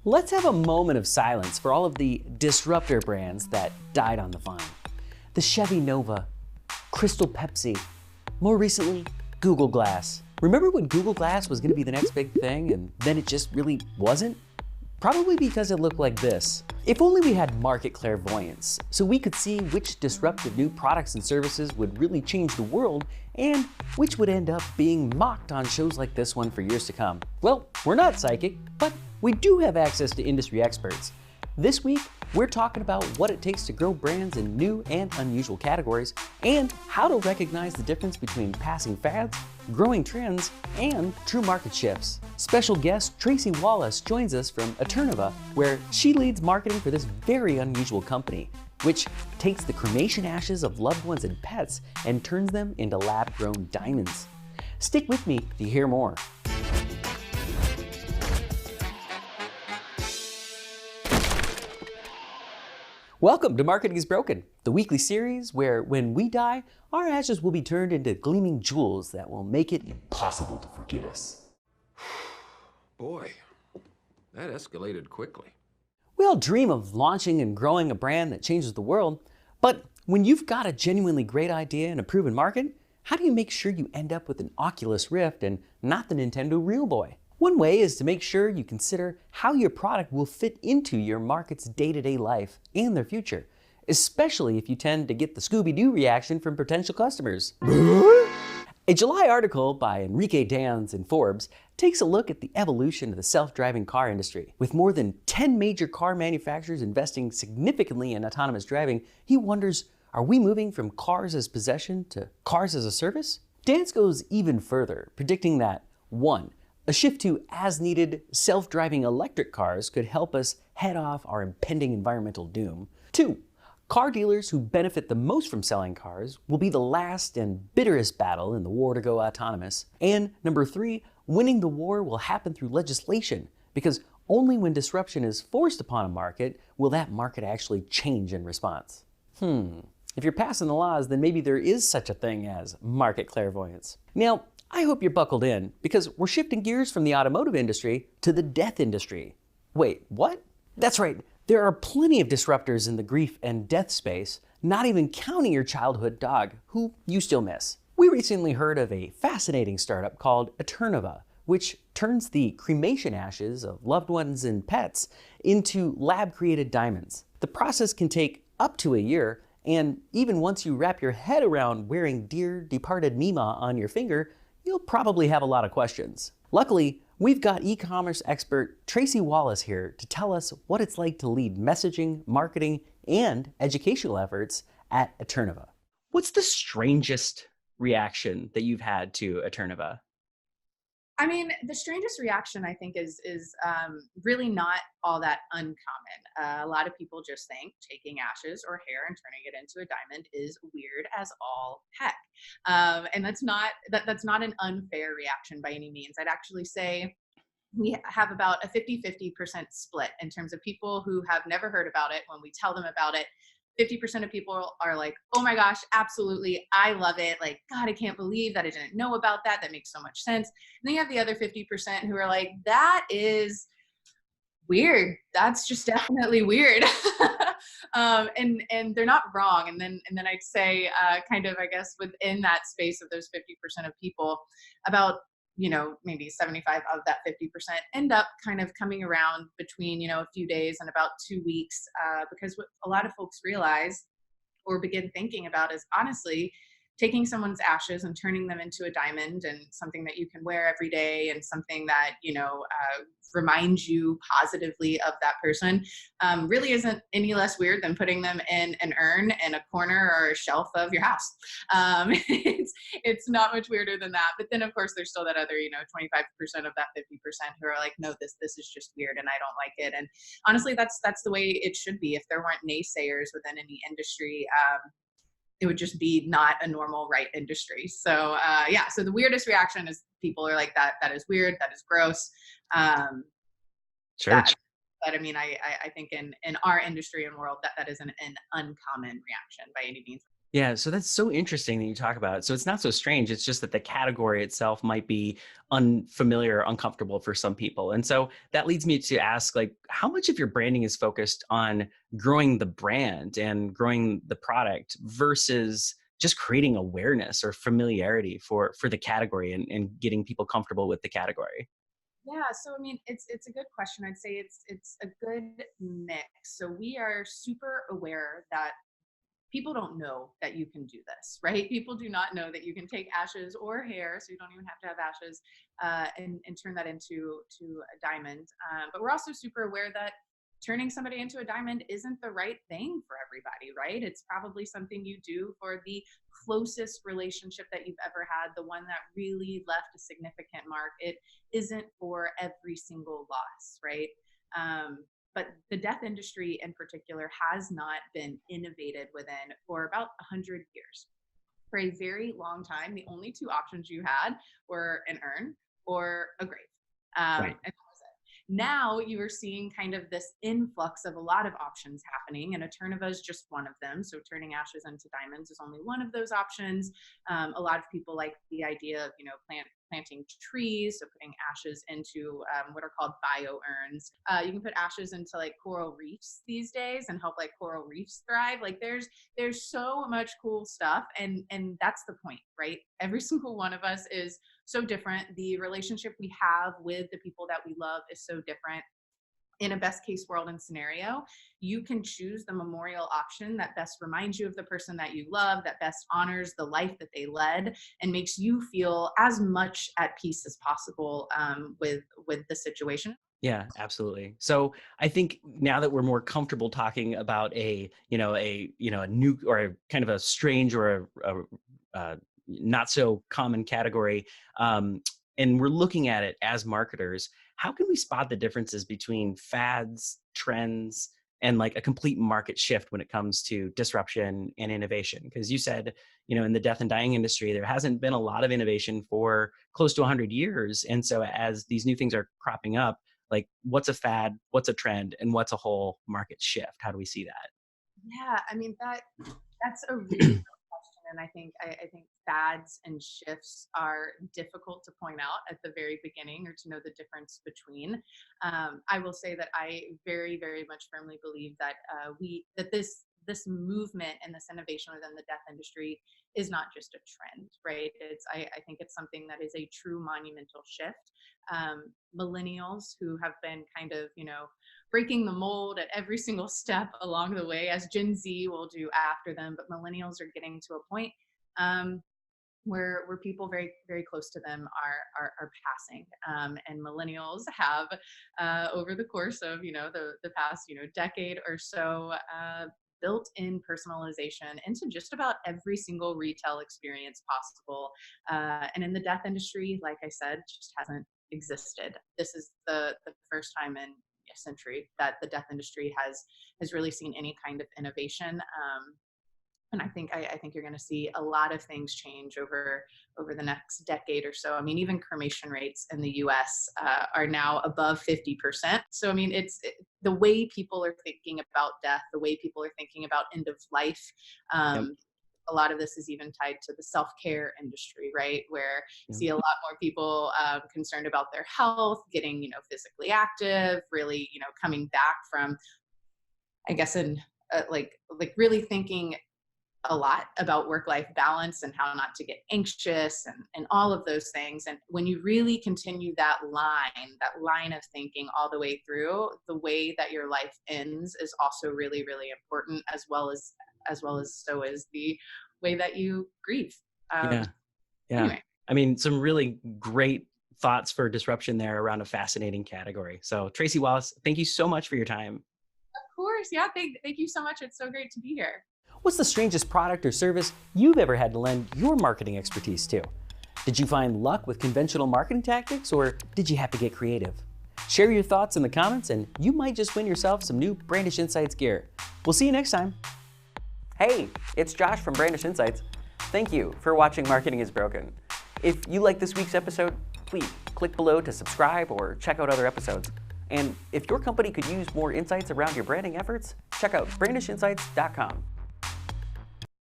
Let's have a moment of silence for all of the disruptor brands that died on the vine. The Chevy Nova, Crystal Pepsi, more recently, Google Glass. Remember when Google Glass was going to be the next big thing and then it just really wasn't? Probably because it looked like this. If only we had market clairvoyance, so we could see which disruptive new products and services would really change the world and which would end up being mocked on shows like this one for years to come. Well, we're not psychic, but we do have access to industry experts. This week, we're talking about what it takes to grow brands in new and unusual categories and how to recognize the difference between passing fads, growing trends, and true market shifts. Special guest Tracey Wallace joins us from Eternova, where she leads marketing for this very unusual company, which takes the cremation ashes of loved ones and pets and turns them into lab-grown diamonds. Stick with me to hear more. Welcome to Marketing is Broken, the weekly series where when we die, our ashes will be turned into gleaming jewels that will make it impossible to forget us. Boy, that escalated quickly. We all dream of launching and growing a brand that changes the world, but when you've got a genuinely great idea and a proven market, how do you make sure you end up with an Oculus Rift and not the Nintendo Real Boy? One way is to make sure you consider how your product will fit into your market's day-to-day life and their future, especially if you tend to get the Scooby-Doo reaction from potential customers. A July article by Enrique Dans in Forbes takes a look at the evolution of the self-driving car industry. With more than 10 major car manufacturers investing significantly in autonomous driving, he wonders, are we moving from cars as possession to cars as a service? Dans goes even further, predicting that 1. A shift to as-needed self-driving electric cars could help us head off our impending environmental doom. 2. Car dealers who benefit the most from selling cars will be the last and bitterest battle in the war to go autonomous. And number 3, winning the war will happen through legislation, because only when disruption is forced upon a market will that market actually change in response. If you're passing the laws, then maybe there is such a thing as market clairvoyance. Now, I hope you're buckled in, because we're shifting gears from the automotive industry to the death industry. Wait, what? That's right, there are plenty of disruptors in the grief and death space, not even counting your childhood dog, who you still miss. We recently heard of a fascinating startup called Eternova, which turns the cremation ashes of loved ones and pets into lab-created diamonds. The process can take up to a year, and even once you wrap your head around wearing dear departed Mima on your finger, you'll probably have a lot of questions. Luckily, we've got e-commerce expert Tracey Wallace here to tell us what it's like to lead messaging, marketing, and educational efforts at Eternova. What's the strangest reaction that you've had to Eternova? I mean, the strangest reaction I think is really not all that uncommon. A lot of people just think taking ashes or hair and turning it into a diamond is weird as all heck, and that's not an unfair reaction by any means. I'd actually say we have about a 50-50% split in terms of people who have never heard about it. When we tell them about it, 50% of people are like, oh my gosh, absolutely, I love it. Like, God, I can't believe that I didn't know about that. That makes so much sense. And then you have the other 50% who are like, that is weird. That's just definitely weird. And they're not wrong. And then I'd say kind of, I guess, within that space of those 50% of people, about maybe 75 of that 50% end up kind of coming around between, a few days and about 2 weeks, because what a lot of folks realize or begin thinking about is honestly taking someone's ashes and turning them into a diamond and something that you can wear every day and something that, reminds you positively of that person, really isn't any less weird than putting them in an urn in a corner or a shelf of your house. It's not much weirder than that. But then of course there's still that other, 25% of that 50% who are like, no, this is just weird and I don't like it. And honestly, that's the way it should be. If there weren't naysayers within any industry, it would just be not a normal right industry. So so the weirdest reaction is people are like, that is weird, that is gross. Sure. But I mean, I think in our industry and world that isn't an uncommon reaction by any means. Yeah, so that's so interesting that you talk about it. So it's not so strange. It's just that the category itself might be unfamiliar, uncomfortable for some people. And so that leads me to ask, like, how much of your branding is focused on growing the brand and growing the product versus just creating awareness or familiarity for the category and getting people comfortable with the category? Yeah, so I mean, it's a good question. I'd say it's a good mix. So we are super aware that people don't know that you can do this, right? People do not know that you can take ashes or hair, so you don't even have to have ashes, and turn that to a diamond. But we're also super aware that turning somebody into a diamond isn't the right thing for everybody, right? It's probably something you do for the closest relationship that you've ever had, the one that really left a significant mark. It isn't for every single loss, right? But the death industry in particular has not been innovated within for about 100 years. For a very long time, the only two options you had were an urn or a grave. Right. And that was it. Now you are seeing kind of this influx of a lot of options happening, and a Turnova is just one of them. So turning ashes into diamonds is only one of those options. A lot of people like the idea of, planting trees, so putting ashes into what are called bio urns. You can put ashes into like coral reefs these days and help like coral reefs thrive. Like there's so much cool stuff, and that's the point, right? Every single one of us is so different. The relationship we have with the people that we love is so different. In a best case world and scenario, you can choose the memorial option that best reminds you of the person that you love, that best honors the life that they led, and makes you feel as much at peace as possible with the situation. Yeah, absolutely. So I think now that we're more comfortable talking about a new or a kind of a strange or a not so common category, and we're looking at it as marketers, how can we spot the differences between fads, trends, and like a complete market shift when it comes to disruption and innovation? Because you said, in the death and dying industry, there hasn't been a lot of innovation for close to 100 years. And so as these new things are cropping up, like what's a fad, what's a trend, and what's a whole market shift? How do we see Yeah, I mean that's a really that? good question, and I think fads and shifts are difficult to point out at the very beginning or to know the difference between. I will say that I very very much firmly believe that this movement and this innovation within the death industry is not just a trend, right? I think it's something that is a true monumental shift. Millennials who have been kind of breaking the mold at every single step along the way, as Gen Z will do after them. But millennials are getting to a point where people very very close to them are passing, and millennials have over the course of the past decade or so. Built in personalization into just about every single retail experience possible. And in the death industry, like I said, just hasn't existed. This is the first time in a century that the death industry has really seen any kind of innovation. And I think you're going to see a lot of things change over the next decade or so. I mean, even cremation rates in the U.S. Are now above 50%. So I mean, the way people are thinking about death, the way people are thinking about end of life. Yep. A lot of this is even tied to the self-care industry, right? Where you Yep. see a lot more people concerned about their health, getting physically active, really coming back from, I guess, in like really thinking a lot about work-life balance and how not to get anxious and all of those things. And when you really continue that line of thinking all the way through, the way that your life ends is also really, really important, as well as so is the way that you grieve. Yeah. Yeah. Anyway, I mean, some really great thoughts for disruption there around a fascinating category. So, Tracey Wallace, thank you so much for your time. of course, yeah. Thank you so much. It's so great to be here. What's the strangest product or service you've ever had to lend your marketing expertise to? Did you find luck with conventional marketing tactics, or did you have to get creative? Share your thoughts in the comments, and you might just win yourself some new Brandish Insights gear. We'll see you next time. Hey, it's Josh from Brandish Insights. Thank you for watching Marketing is Broken. If you like this week's episode, please click below to subscribe or check out other episodes. And if your company could use more insights around your branding efforts, check out brandishinsights.com.